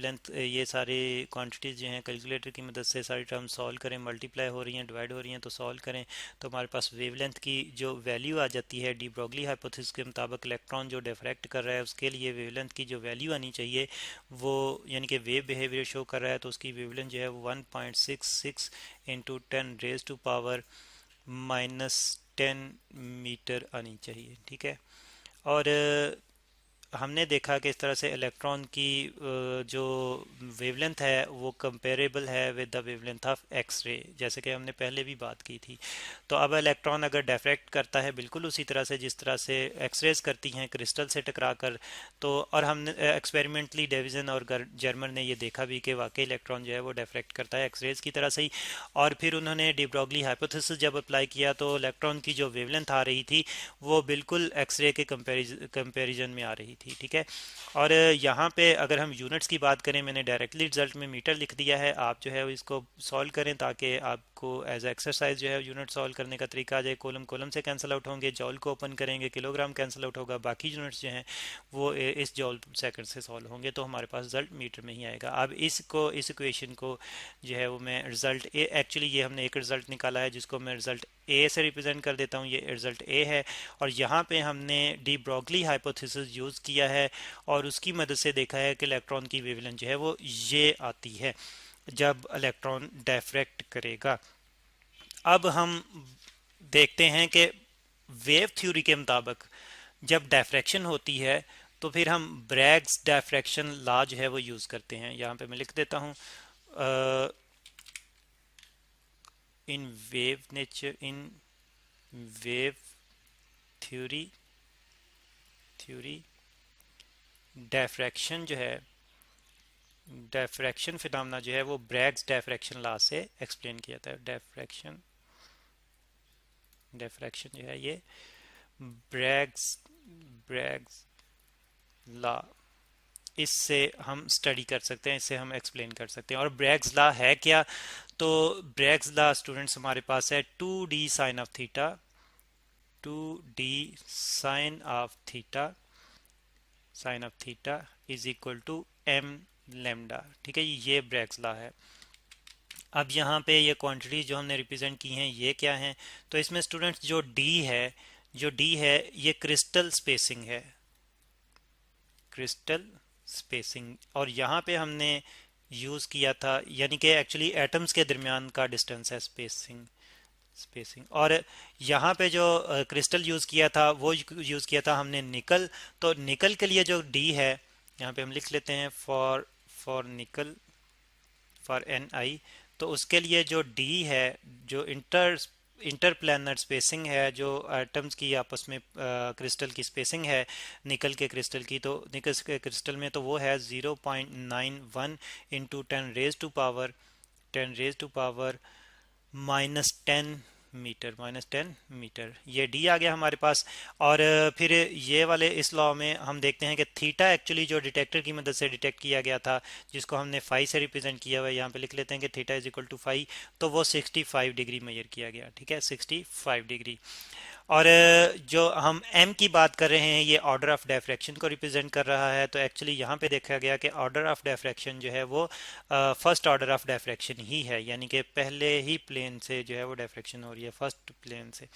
Wavelength, ये सारे quantities जो हैं कैलकुलेटर की मदद से सारी टर्म सॉल्व करें, मल्टीप्लाई हो रही हैं, डिवाइड हो रही हैं, तो सॉल्व करें तो हमारे पास वेवलेंथ की जो वैल्यू आ जाती है, डी ब्रोगली हाइपोथेसिस के मुताबिक इलेक्ट्रॉन जो डिफ्रैक्ट कर रहा है उसके लिए वेवलेंथ की जो वैल्यू आनी चाहिए वो, यानी कि वेव बिहेवियर शो कर रहा है, तो उसकी वेवलेंथ जो है वो 1.66 into 10 raised to power -10 metre आनी चाहिए। ठीक है। और हमने देखा कि इस तरह से इलेक्ट्रॉन की जो वेवलेंथ है वो कंपेरेबल है with the wavelength of X ray, जैसे कि हमने पहले भी बात की थी। तो अब इलेक्ट्रॉन अगर डिफ्रैक्ट करता है बिल्कुल उसी तरह से जिस तरह से एक्स रेज करती हैं क्रिस्टल से टकरा कर, तो और हमने एक्सपेरिमेंटली डेविजन और जर्मर ने ये देखा भी कि वाकई इलेक्ट्रॉन जो है वो डिफ्रैक्ट करता है एक्स रेज की तरह से ही। और फिर उन्होंने डी ब्रोगली हाइपोथेसिस जब अप्लाई किया तो इलेक्ट्रॉन की जो वेवलेंथ आ रही थी वो बिल्कुल एक्सरे के कंपैरिजन में आ रही थी। ठीक है। और यहाँ पे अगर हम यूनिट्स की बात करें, मैंने डायरेक्टली रिजल्ट में मीटर लिख दिया है, आप जो है इसको सॉल्व करें ताकि आपको एज एक्सरसाइज जो है यूनिट सॉल्व करने का तरीका आ जाए। कॉलम कॉलम से कैंसिल आउट होंगे, जॉल को ओपन करेंगे, किलोग्राम कैंसिल आउट होगा, बाकी यूनिट्स जो हैं वो इस जॉल सेकंड से सॉल्व होंगे, तो हमारे पास रिजल्ट मीटर में ही आएगा। अब इस इक्वेशन को जो है वो मैं रिजल्ट ए, एक्चुअली ये हमने एक रिजल्ट निकाला है जिसको मैं रिजल्ट ए से रिप्रेजेंट कर देता हूँ, ये रिजल्ट ए है। और यहाँ पे हमने डी ब्रोगली हाइपोथेसिस यूज़ किया है और उसकी मदद से देखा है कि इलेक्ट्रॉन की वेवलेंथ जो है वो ये आती है जब इलेक्ट्रॉन डिफ्रैक्ट करेगा। अब हम देखते हैं कि वेव थ्योरी के मुताबिक जब डिफ्रैक्शन होती है तो फिर हम ब्रैग्स डिफ्रैक्शन लॉ जो है वो यूज़ करते हैं। यहाँ पे मैं लिख देता हूँ, in wave nature, in wave theory theory diffraction जो है, डिफ्रैक्शन फिनोमेना जो है वो ब्रैग्स डिफ्रैक्शन लॉ से एक्सप्लेन किया था। डिफ्रैक्शन डिफ्रैक्शन जो है ये ब्रैग्स ब्रैग्स लॉ, इससे हम स्टडी कर सकते हैं, इससे हम एक्सप्लेन कर सकते हैं। और ब्रैग्स लॉ है क्या? तो ब्रैग्स लॉ स्टूडेंट्स हमारे पास है 2d sine of theta, 2d sine of theta, sine of theta is equal to m lambda. ठीक है, ये ब्रैग्स लॉ है। अब यहाँ पे ये क्वांटिटी जो हमने रिप्रेजेंट की हैं ये क्या हैं? तो इसमें स्टूडेंट्स जो d है, जो d है ये क्रिस्टल स्पेसिंग है, क्रिस्टल स्पेसिंग। और यहाँ पे हमने यूज़ किया था, यानी कि एक्चुअली एटम्स के दरमियान का डिस्टेंस है स्पेसिंग। और यहाँ पे जो क्रिस्टल यूज़ किया था वो यूज़ किया था हमने निकल। तो निकल के लिए जो डी है, यहाँ पे हम लिख लेते हैं फॉर निकल, फॉर एन आई। तो उसके लिए जो डी है, जो इंटरप्लानर स्पेसिंग है, जो एटम्स की आपस में क्रिस्टल की स्पेसिंग है निकल के क्रिस्टल की, तो निकल के क्रिस्टल में तो वो है 0.91 into 10 raise to power -10 metre ये डी आ गया हमारे पास। और फिर ये वाले इस लॉ में हम देखते हैं कि थीटा एक्चुअली जो डिटेक्टर की मदद से डिटेक्ट किया गया था, जिसको हमने फाई से रिप्रेजेंट किया हुआ है, यहाँ पे लिख लेते हैं कि theta is equal to phi. तो वो 65 डिग्री मेजर किया गया, ठीक है, 65 डिग्री। और जो हम m की बात कर रहे हैं, ये ऑर्डर ऑफ डायफ्रैक्शन को रिप्रेजेंट कर रहा है। तो एक्चुअली यहाँ पे देखा गया कि ऑर्डर ऑफ डायफ्रैक्शन जो है वो फर्स्ट ऑर्डर ऑफ डायफ्रैक्शन ही है, यानी कि पहले ही प्लेन से जो है वो डायफ्रैक्शन हो रही है, फर्स्ट प्लेन से।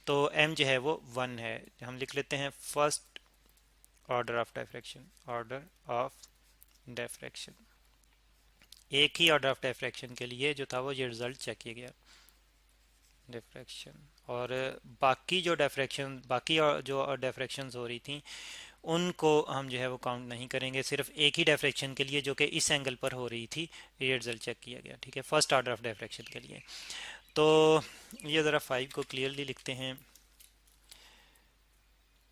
तो m जो है वो 1 है। हम लिख लेते हैं first order of diffraction, order of diffraction. एक ही ऑर्डर ऑफ डायफ्रैक्शन के लिए जो था वो ये रिजल्ट चेक किया गया, डिफ्रैक्शन। और बाकी और जो डिफ्रैक्शंस हो रही थी उनको हम जो है वो काउंट नहीं करेंगे, सिर्फ एक ही डिफ्रैक्शन के लिए जो कि इस एंगल पर हो रही थी ये रिजल्ट चेक किया गया, ठीक है, फर्स्ट ऑर्डर ऑफ डिफ्रैक्शन के लिए। तो ये ज़रा 5 को क्लियरली लिखते हैं।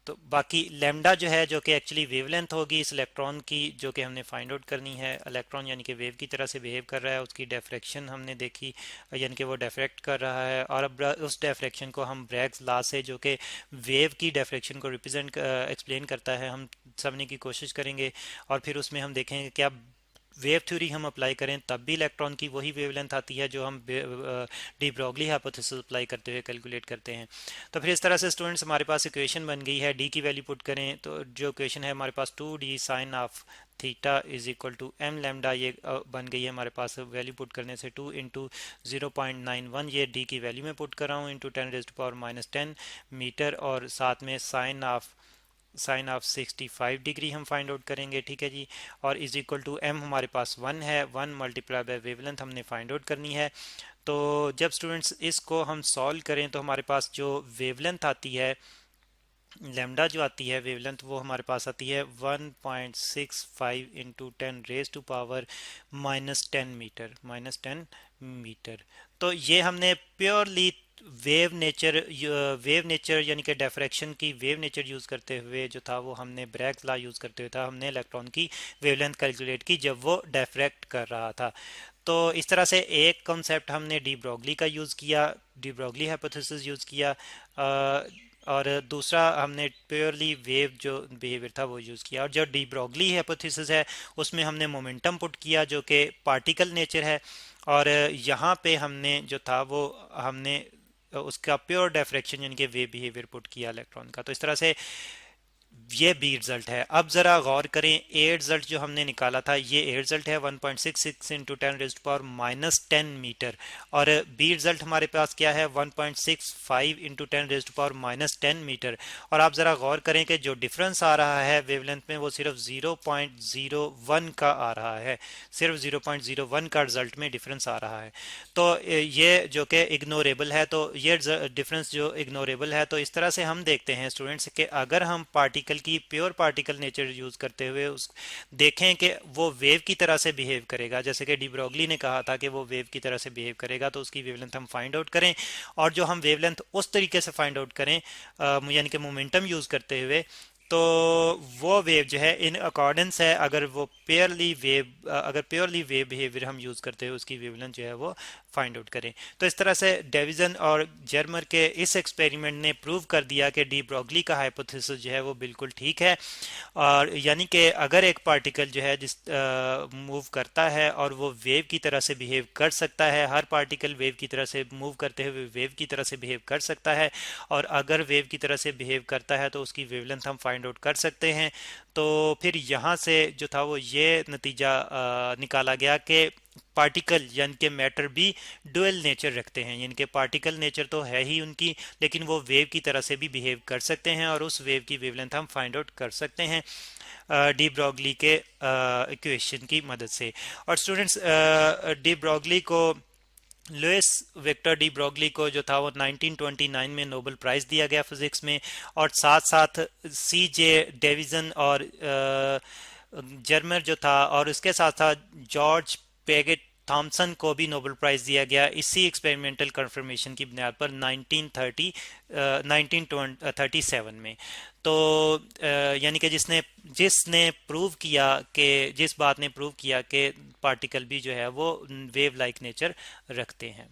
तो बाकी लैम्डा जो है, जो कि एक्चुअली वेवलेंथ होगी इस इलेक्ट्रॉन की, जो कि हमने फाइंड आउट करनी है। इलेक्ट्रॉन यानी कि वेव की तरह से बिहेव कर रहा है, उसकी डेफ्रेक्शन हमने देखी, यानी कि वो डेफ्रेक्ट कर रहा है। और अब उस डेफ्रेक्शन को हम ब्रैग्स लॉ से, जो कि वेव की डेफ्रेक्शन को रिप्रेजेंट एक्सप्लेन करता है, हम समझने की कोशिश करेंगे। और फिर उसमें हम देखेंगे क्या वेव थ्योरी हम अप्लाई करें तब भी इलेक्ट्रॉन की वही वेवलेंथ आती है जो हम डी ब्रॉगली हाइपोथेसिस अप्लाई करते हुए कैलकुलेट करते हैं। तो फिर इस तरह से स्टूडेंट्स हमारे पास इक्वेशन बन गई है। डी की वैल्यू पुट करें तो जो इक्वेशन है हमारे पास 2d sine of theta is equal to M lambda, ये बन गई है हमारे पास वैल्यू पुट करने से 2 इंटू 0.91, ये डी की वैल्यू में पुट कर रहा हूँ, इंटू 10⁻⁻10 मीटर। और साथ में साइन ऑफ 65 डिग्री हम फाइंड आउट करेंगे, ठीक है जी। और इज इक्वल टू एम हमारे पास 1 है, 1 मल्टीप्लाई बाय वेवलेंथ हमने फाइंड आउट करनी है। तो जब स्टूडेंट्स इसको हम सॉल्व करें तो हमारे पास जो वेवलेंथ आती है, लैम्डा जो आती है वेवलेंथ, वो हमारे पास आती है 1.65 इंटू 10⁻10 मीटर। तो ये हमने प्योरली वेव नेचर यानी कि डिफ्रैक्शन की वेव नेचर यूज़ करते हुए जो था वो हमने ब्रैग्स लॉ यूज़ करते हुए था, हमने इलेक्ट्रॉन की वेवलेंथ कैलकुलेट की जब वो डिफ्रैक्ट कर रहा था। तो इस तरह से एक कॉन्सेप्ट हमने डी ब्रॉगली का यूज़ किया, डी ब्रॉगली हाइपोथेसिस यूज़ किया। और दूसरा हमने प्योरली वेव जो बिहेवियर था वो यूज़ किया। और जो डी ब्रॉगली हाइपोथेसिस है उसमें हमने मोमेंटम पुट किया जो कि पार्टिकल नेचर है। और यहाँ पे हमने जो था वो हमने उसका प्योर डिफ्रैक्शन यानी कि वेव बिहेवियर पुट किया इलेक्ट्रॉन का। तो इस तरह से ये बी रिजल्ट है। अब ज़रा गौर करें, ए रिजल्ट जो हमने निकाला था ये ए रिजल्ट है 1.66 इंटू 10⁻⁻10 मीटर। और बी रिजल्ट हमारे पास क्या है 1.65 इंटू 10⁻⁻10 मीटर। और आप ज़रा गौर करें कि जो डिफरेंस आ रहा है वेवलेंथ में वो सिर्फ 0.01 का आ रहा है, सिर्फ 0.01 का रिजल्ट में डिफरेंस आ रहा है। तो ये जो कि इग्नोरेबल है, तो ये डिफरेंस जो इग्नोरेबल है, तो इस तरह से हम देखते हैं स्टूडेंट्स कि अगर हम पार्टिकल की प्योर पार्टिकल नेचर यूज़ करते हुए उस देखें कि वो वेव की तरह से बिहेव करेगा, जैसे कि डी ब्रॉगली ने कहा था कि वो वेव की तरह से बिहेव करेगा, तो उसकी वेवलेंथ हम फाइंड आउट करें। और जो हम वेवलेंथ उस तरीके से फाइंड आउट करें यानी कि मोमेंटम यूज़ करते हुए, तो वो वेव जो है इन अकॉर्डेंस है, अगर प्योरली वेव बिहेवियर हम यूज़ करते हैं उसकी वेवलेंथ जो है वो फाइंड आउट करें। तो इस तरह से डेविसन और जर्मर के इस एक्सपेरिमेंट ने प्रूव कर दिया कि डी ब्रॉगली का हाइपोथेसिस जो है वो बिल्कुल ठीक है। और यानी कि अगर एक पार्टिकल जो है जिस मूव करता है और वो वेव की तरह से बिहेव कर सकता है, हर पार्टिकल वेव की तरह से मूव करते हुए वेव की तरह से बिहेव कर सकता है, और अगर वेव की तरह से बिहेव करता है तो उसकी वेवलेंथ हम फाइंड आउट कर सकते हैं। तो फिर यहाँ से जो था वो ये नतीजा निकाला गया कि पार्टिकल यानी कि मैटर भी डुअल नेचर रखते हैं, यानी कि पार्टिकल नेचर तो है ही उनकी, लेकिन वो वेव की तरह से भी बिहेव कर सकते हैं और उस वेव की वेवलेंथ हम फाइंड आउट कर सकते हैं। डी ब्रॉगली के इक्वेशन की मदद से। और स्टूडेंट्स, डी ब्रॉगली को, लुइस विक्टर डी ब्रॉगली को जो था वो 1929 में नोबेल प्राइज़ दिया गया फिज़िक्स में। और साथ साथ सी जे डेविसन और जर्मर जो था, और उसके साथ साथ जॉर्ज पेगेट थॉमसन को भी नोबेल प्राइज़ दिया गया इसी एक्सपेरिमेंटल कंफर्मेशन की बुनियाद पर 1937 में। तो यानी कि जिसने जिसने प्रूव किया कि जिस बात ने प्रूव किया कि पार्टिकल भी जो है वो वेव लाइक नेचर रखते हैं।